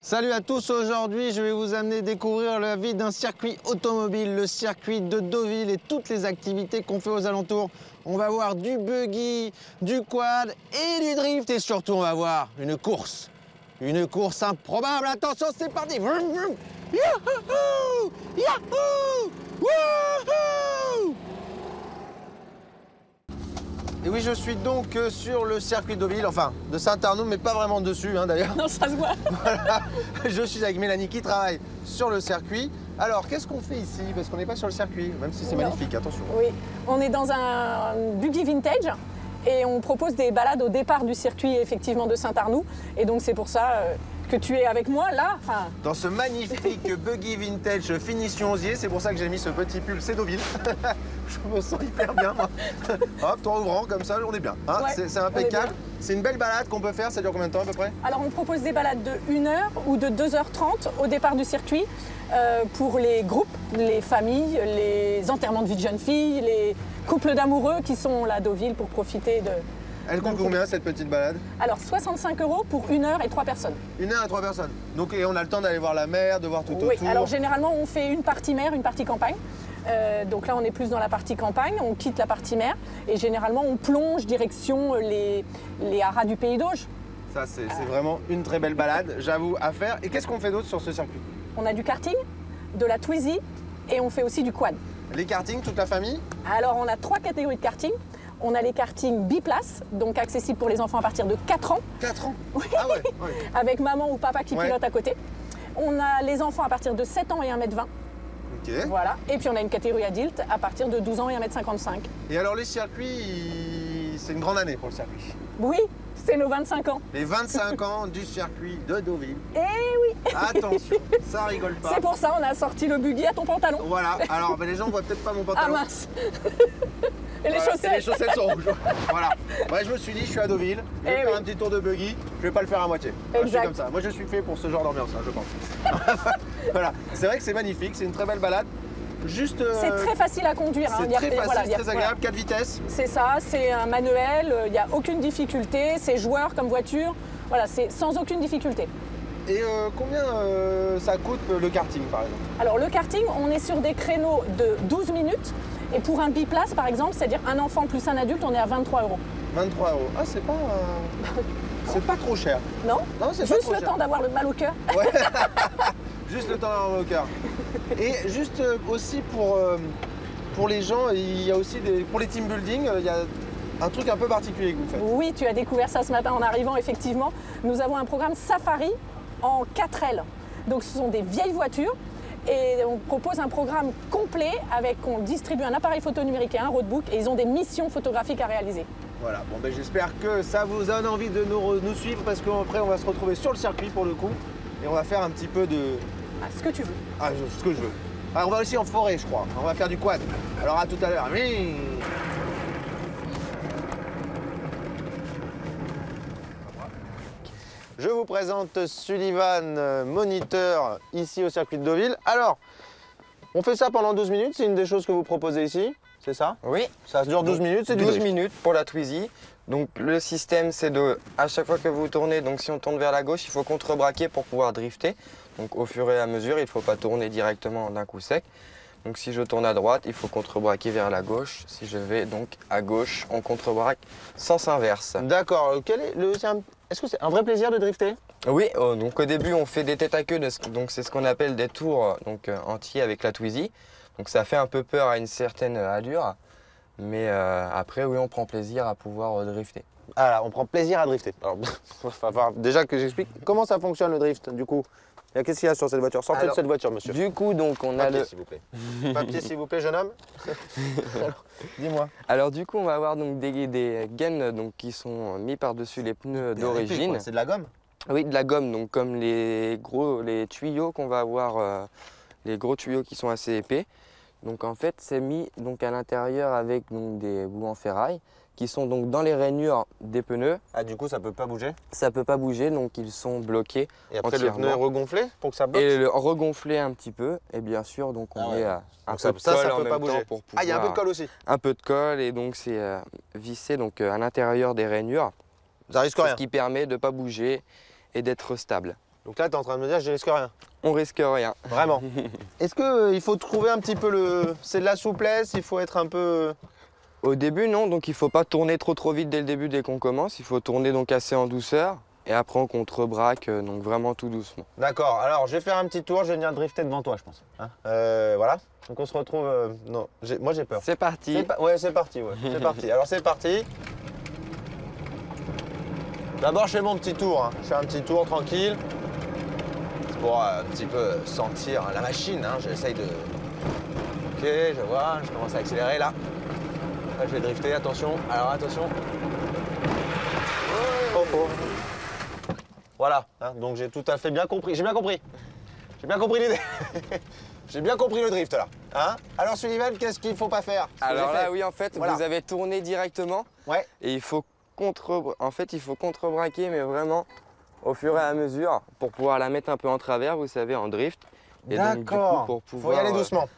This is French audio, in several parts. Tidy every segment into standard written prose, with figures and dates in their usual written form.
Salut à tous, aujourd'hui je vais vous amener découvrir la vie d'un circuit automobile, le circuit de Deauville et toutes les activités qu'on fait aux alentours. On va voir du buggy, du quad et du drift et surtout on va voir une course improbable. Attention, c'est parti. Yahoo! Yahoo! Wouhou! Et oui, je suis donc sur le circuit de Deauville, enfin de Saint-Arnoux, mais pas vraiment dessus d'ailleurs. Non, ça se voit. Voilà, je suis avec Mélanie qui travaille sur le circuit. Alors, qu'est-ce qu'on fait ici? Parce qu'on n'est pas sur le circuit, même si c'est magnifique, attention. Oui, on est dans un buggy vintage et on propose des balades au départ du circuit effectivement de Saint-Arnoux. Et donc c'est pour ça que tu es avec moi là. Enfin... Dans ce magnifique buggy vintage finition osier, c'est pour ça que j'ai mis ce petit pull, c'est Deauville. Je me sens hyper bien, moi. Hop, toit ouvrant, comme ça, on est bien. Hein, ouais, c'est impeccable. C'est une belle balade qu'on peut faire, ça dure combien de temps à peu près? Alors on propose des balades de 1 heure ou de 2h30 au départ du circuit pour les groupes, les familles, les enterrements de vie de jeunes filles, les couples d'amoureux qui sont là à Deauville pour profiter de... Elle coûte combien cette petite balade? Alors 65 € pour 1 heure et 3 personnes. 1 heure et 3 personnes. Donc et on a le temps d'aller voir la mer, de voir tout autour. Oui, alors généralement on fait une partie mer, une partie campagne. Donc là on est plus dans la partie campagne, on quitte la partie mer et généralement on plonge direction les haras du Pays d'Auge. Ça c'est vraiment une très belle balade, j'avoue, à faire. Et qu'est-ce qu'on fait d'autre sur ce circuit? On a du karting, de la Twizy et on fait aussi du quad. Les kartings, toute la famille? Alors on a 3 catégories de karting. On a les kartings biplaces, donc accessibles pour les enfants à partir de 4 ans. 4 ans? Oui. Ah ouais, ouais. Avec maman ou papa qui pilote à côté. On a les enfants à partir de 7 ans et 1,20 m. Ok. Voilà. Et puis on a une catégorie adulte à partir de 12 ans et 1,55 m. Et alors les circuits, c'est une grande année pour le circuit. Oui, c'est nos 25 ans. Les 25 ans du circuit de Deauville. Eh oui. Attention, ça rigole pas. C'est pour ça on a sorti le buggy à ton pantalon. Voilà, alors les gens voient peut-être pas mon pantalon. Ah mince. Et les chaussettes. Et les chaussettes sont rouges. Voilà. Ouais, je me suis dit, je suis à Deauville, je vais faire un petit tour de buggy, je vais pas le faire à moitié. Voilà, je suis comme ça. Moi, je suis fait pour ce genre d'ambiance, je pense. Voilà. C'est vrai que c'est magnifique, c'est une très belle balade. Juste. C'est très facile à conduire. C'est très facile, très agréable, 4 vitesses. C'est ça, c'est un manuel, il n'y a aucune difficulté, c'est joueur comme voiture. Voilà, c'est sans aucune difficulté. Et combien ça coûte le karting, par exemple? Alors, le karting, on est sur des créneaux de 12 minutes. Et pour un biplace, par exemple, c'est-à-dire un enfant plus un adulte, on est à 23 €. 23 €. Ah, c'est pas... c'est pas trop cher. Non, non, c'est juste le temps d'avoir le mal au cœur. Ouais. Juste le temps d'avoir le mal au cœur. Et juste aussi pour les gens, il y a aussi pour les team building, il y a un truc un peu particulier que vous faites. Oui, tu as découvert ça ce matin en arrivant, effectivement. Nous avons un programme safari en 4L. Donc ce sont des vieilles voitures. Et on propose un programme complet avec, on distribue un appareil photo numérique et un roadbook et ils ont des missions photographiques à réaliser. Voilà, bon ben j'espère que ça vous donne envie de nous suivre parce qu'après on va se retrouver sur le circuit pour le coup et on va faire un petit peu de... Ah, ce que tu veux. Ah, ce que je veux. Alors, on va aussi en forêt je crois, on va faire du quad. Alors à tout à l'heure. Je vous présente Sullivan, moniteur ici au circuit de Deauville. Alors, on fait ça pendant 12 minutes, c'est une des choses que vous proposez ici, c'est ça? Oui. Ça dure 12 minutes, c'est 12 minutes pour la Twizy. Donc le système c'est de, à chaque fois que vous tournez, donc si on tourne vers la gauche, il faut contrebraquer pour pouvoir drifter. Donc au fur et à mesure, il ne faut pas tourner directement d'un coup sec. Donc si je tourne à droite, il faut contrebraquer vers la gauche. Si je vais donc à gauche, on contrebraque sens inverse. D'accord, est-ce que c'est un vrai plaisir de drifter? Oui, donc au début on fait des têtes à queue, donc c'est ce qu'on appelle des tours entiers avec la Twizy. Donc ça fait un peu peur à une certaine allure, mais après oui on prend plaisir à pouvoir drifter. Ah là, on prend plaisir à drifter. Alors, il va falloir déjà que j'explique comment ça fonctionne le drift du coup. Qu'est-ce qu'il y a sur cette voiture? Sortez de cette voiture, monsieur. Du coup, donc on Papier, a le... s'il vous plaît. Papier, s'il vous plaît, jeune homme. Dis-moi. Alors du coup, on va avoir donc des gaines donc, qui sont mis par-dessus les pneus d'origine. C'est de la gomme? Oui, de la gomme, donc comme les tuyaux qu'on va avoir, les gros tuyaux qui sont assez épais. Donc en fait, c'est mis donc, à l'intérieur avec donc, des bouts en ferraille qui sont donc dans les rainures des pneus. Ah, du coup, ça peut pas bouger? Ça peut pas bouger, donc ils sont bloqués. Et après, entièrement. le pneu est regonflé pour que ça bloque? Et le regonfler un petit peu, et bien sûr, donc on met un peu de colle en même temps pour pouvoir... Ah, il y a un peu de colle aussi? Un peu de colle, et donc c'est vissé donc, à l'intérieur des rainures. Ça risque rien? Ce qui permet de ne pas bouger et d'être stable. Donc là, tu es en train de me dire, je risque rien. On risque rien. Vraiment. Est-ce qu'il faut trouver un petit peu le... C'est de la souplesse, il faut être un peu... Au début, non, donc il faut pas tourner trop vite dès le début, dès qu'on commence. Il faut tourner donc assez en douceur. Et après, on contre-braque, donc vraiment tout doucement. D'accord, alors je vais faire un petit tour, je vais venir drifter devant toi, je pense. Hein, voilà, donc on se retrouve... Non, moi j'ai peur. C'est parti. Ouais, c'est parti, ouais. C'est parti. Alors c'est parti. D'abord, je fais mon petit tour. Hein. Je fais un petit tour tranquille. C'est pour un petit peu sentir la machine. Hein. J'essaye de... Ok, je vois, je commence à accélérer là. Là, je vais drifter, attention. Alors attention. Oh, oh. Voilà, hein. Donc j'ai tout à fait bien compris. J'ai bien compris. J'ai bien compris l'idée. J'ai bien compris le drift là. Hein. Alors Sullivan, qu'est-ce qu'il ne faut pas faire? Alors là, oui, en fait, voilà. Vous avez tourné directement. Ouais. Et il faut contre-braquer, mais vraiment au fur et à mesure pour pouvoir la mettre un peu en travers, vous savez, en drift. Et donc, du coup, pour pouvoir, faut y aller doucement.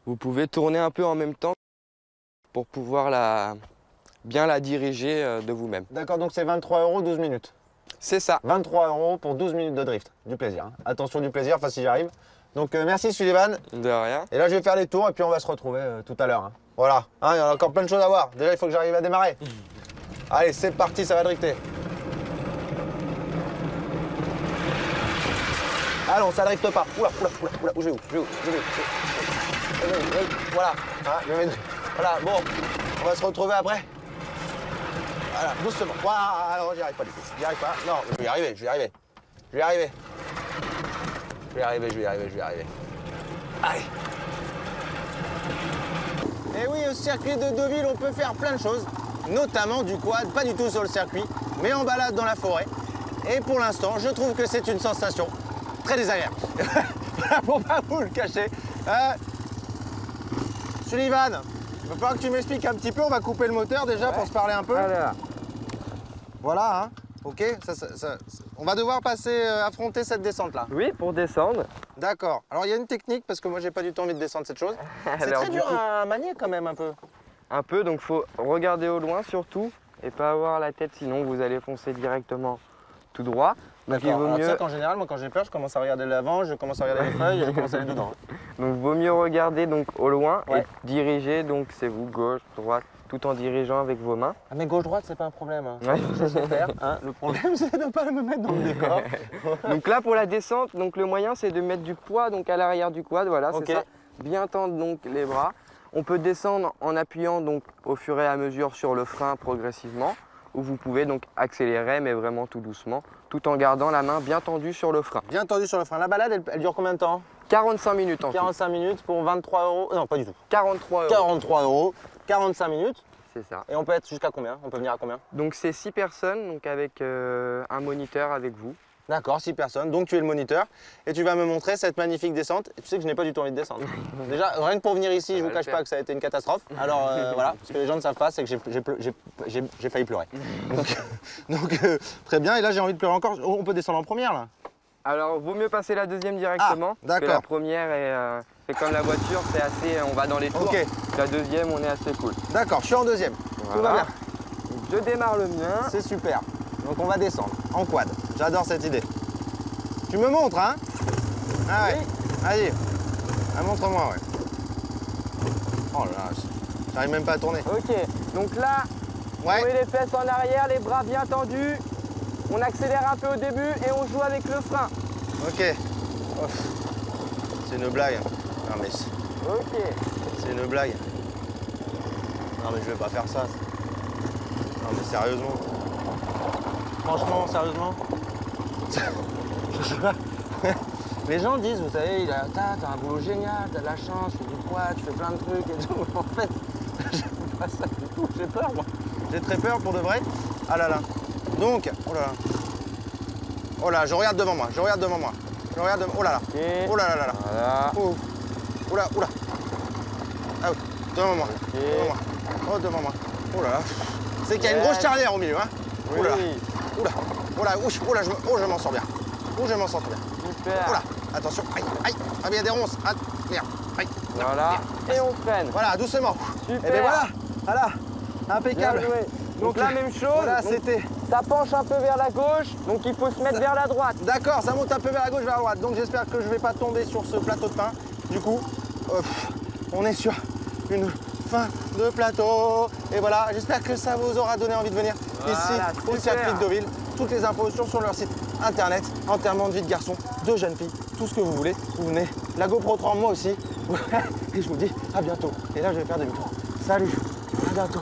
Vous pouvez tourner un peu en même temps pour pouvoir bien la diriger de vous-même. D'accord, donc c'est 23 €, 12 minutes. C'est ça. 23 € pour 12 minutes de drift. Du plaisir. Hein. Attention, du plaisir, enfin si j'y arrive. Donc merci Sullivan. De rien. Et là, je vais faire les tours et puis on va se retrouver tout à l'heure. Hein. Voilà, hein, il y a encore plein de choses à voir. Déjà, il faut que j'arrive à démarrer. Allez, c'est parti, ça va drifter. Ah non, ça drifte pas. Oula, où je vais où Voilà, hein, voilà, bon, on va se retrouver après. Voilà, doucement. Voilà, alors j'y arrive pas du tout. J'y arrive pas. Non, je vais y arriver. Allez. Et oui, au circuit de Deauville, on peut faire plein de choses, notamment du quad, pas du tout sur le circuit, mais en balade dans la forêt. Et pour l'instant, je trouve que c'est une sensation très désagréable. Pour pas vous le cacher. Sullivan, il va falloir que tu m'expliques un petit peu. On va couper le moteur déjà pour se parler un peu. Voilà, hein. Ok, on va devoir affronter cette descente-là. Oui, pour descendre. D'accord. Alors, il y a une technique, parce que moi, j'ai pas du tout envie de descendre cette chose. C'est très dur à manier quand même, un peu. Un peu, donc faut regarder au loin surtout, et pas avoir la tête, sinon vous allez foncer directement tout droit. D'accord. Alors, tu sais qu'en général, moi, quand j'ai peur, je commence à regarder l'avant, je commence à regarder les feuilles, et je commence à aller dedans. Donc, vaut mieux regarder donc au loin et diriger, donc c'est vous, gauche, droite, tout en dirigeant avec vos mains. Ah mais gauche-droite, c'est pas un problème. Hein. Ouais. Je sais faire, hein. Le problème, c'est de ne pas me mettre dans le décor. Donc là, pour la descente, donc le moyen, c'est de mettre du poids donc à l'arrière du quad, voilà, c'est ça. Bien tendre donc les bras. On peut descendre en appuyant donc au fur et à mesure sur le frein progressivement, ou vous pouvez donc accélérer, mais vraiment tout doucement, tout en gardant la main bien tendue sur le frein. Bien tendue sur le frein. La balade, elle dure combien de temps? 45 minutes en tout. 45 minutes pour 23 €. Non, pas du tout. 43 €. 43 €, 45 minutes. C'est ça. Et on peut être jusqu'à combien? On peut venir à combien? Donc c'est 6 personnes, donc avec un moniteur avec vous. D'accord, 6 personnes. Donc tu es le moniteur et tu vas me montrer cette magnifique descente. Et tu sais que je n'ai pas du tout envie de descendre. Déjà, rien que pour venir ici, je vous cache pas que ça a été une catastrophe. Alors voilà, ce que les gens ne savent pas, c'est que j'ai failli pleurer. Donc très bien. Et là, j'ai envie de pleurer encore. On peut descendre en première là? Alors, vaut mieux passer la deuxième directement. Parce que la première, c'est comme la voiture, c'est assez, on va dans les tours. La deuxième, on est assez cool. D'accord, je suis en deuxième. Voilà. Tout va bien. Je démarre le mien. C'est super. Donc on va descendre en quad. J'adore cette idée. Tu me montres, hein? Ah ouais. Vas-y. Ah, montre-moi, ouais. Oh là là, j'arrive même pas à tourner. Ok, donc là, on met les fesses en arrière, les bras bien tendus. On accélère un peu au début et on joue avec le frein. Ok. C'est une blague. Non mais c'est une blague. Non mais je vais pas faire ça. Non mais sérieusement. Franchement, sérieusement. Les gens disent, vous savez, t'as un boulot génial, t'as de la chance, tu fais du poids, tu fais plein de trucs et tout. En fait, je fais pas ça du tout. J'ai peur moi. J'ai très peur pour de vrai. Ah là là. Donc, oh là là. Oh là, je regarde devant moi, Je regarde devant moi. Oh là là. Oh là là là là. Voilà. Oh là, oula. Ah oui, devant moi. Devant moi. Oh, devant moi. Oh là là. C'est qu'il y a une grosse charnière au milieu, hein. Oui. Oh là. Oula. Oh là, je m'en sors bien. Je m'en sors bien. Super. Oh là. Attention. Aïe, aïe. Ah, mais il y a des ronces. Ah, merde. Aïe. Voilà. Et on freine. Voilà, doucement. Super. Et bien voilà. Voilà. Impeccable. Donc là, même chose. Voilà, donc, c'était Ça penche un peu vers la gauche, donc il faut se mettre vers la droite. D'accord, ça monte un peu vers la gauche, vers la droite. Donc j'espère que je ne vais pas tomber sur ce plateau de pain. Du coup, on est sur une fin de plateau. Et voilà, j'espère que ça vous aura donné envie de venir ici au circuit de Deauville. Toutes les infos sont sur leur site internet. Enterrement de vie de garçon, de jeunes filles, tout ce que vous voulez. Vous venez, la GoPro 30 moi aussi. Et je vous dis à bientôt. Et là, je vais faire demi-tour. Salut, à bientôt.